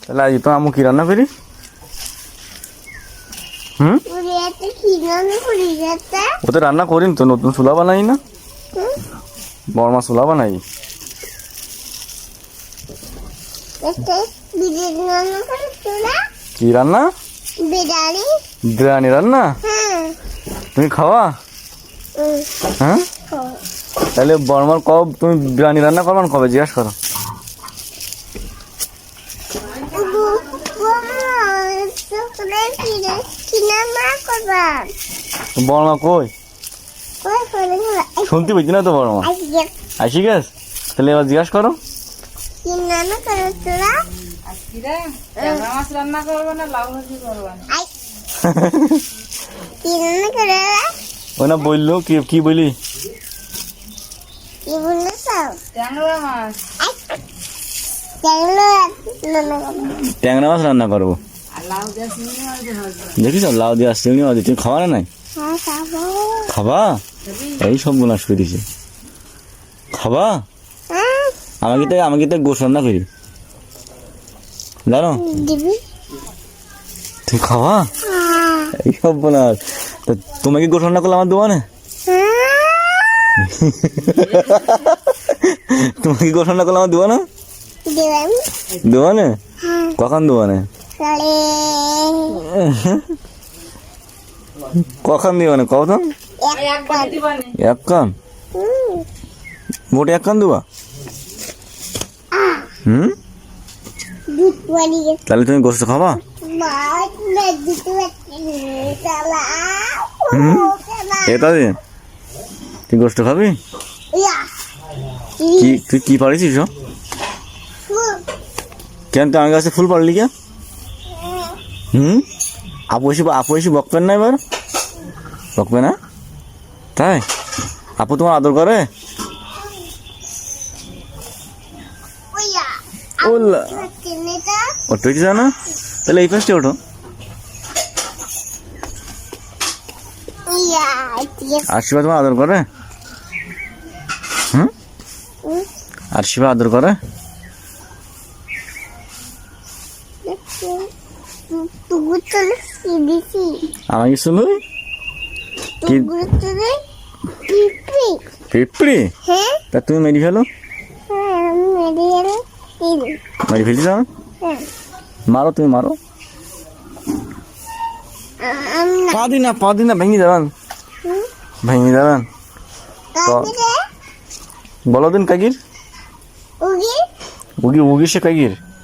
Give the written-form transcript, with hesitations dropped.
তাহলে আজ তো আমু কি রান্না করি? ও তো রান্না করিম তো, নতুন চুলা বানাই না, বড় মা চুলা বানাই। কি রান্না? বিরিয়ানি রান্না। তুমি খাওয়া? হ্যাঁ, তাহলে বর্মার কব তুমি বিরিয়ানি রান্না করবেন কবে জিজ্ঞাসা করো। বর্মা কই শুনতে পেয়েছি না তো, বর্মা আসি গেছ, তাহলে এবার জিজ্ঞাসা করো। ও না বললো কি কি বলি, ট্যাংরা মাছ রান্না করবো। দেখিস লাউ দিয়ে আসছে, তুমি খাওয়া না নাই? খাবা? এই সব গুনাশ করে দিছে, খাবা? আমাকে তো গোশ রান্না করি জানো, তুই খাওয়া? এই সব বোনাস, তোমাকে গোশ রান্না করলে আমার দোকানে, তোমাকে গোশ রান্না করলে আমার দোকানে, দোকানে কখন দোকানে, কখন দিবানে কত? এক কান মোটে, এক কান দেবা? তাহলে তুমি গোস্ত খাবা? এটা তুই গোস্ত খাবি? তুই কি পারিস? কেন তুই আমার কাছে ফুল পারলি কে? আপু এসে বকবেন না, এবার বকবে না তাই? আপু তোমার আদর করে? ওটা কি জানো? তাহলে এই পাশে ওঠো। আশীর্বাদ তোমার আদর করে? আশীর্বাদ আদর করে? আমাকে শুনো কি পিঁপড়ি? তা তুমি মেরি ফেলো, মেরি ফেলছি না? মারো, তুমি মারো। পা দিন না ভেঙে যাবেন, বলো দিন কাকির উগি সে কাকির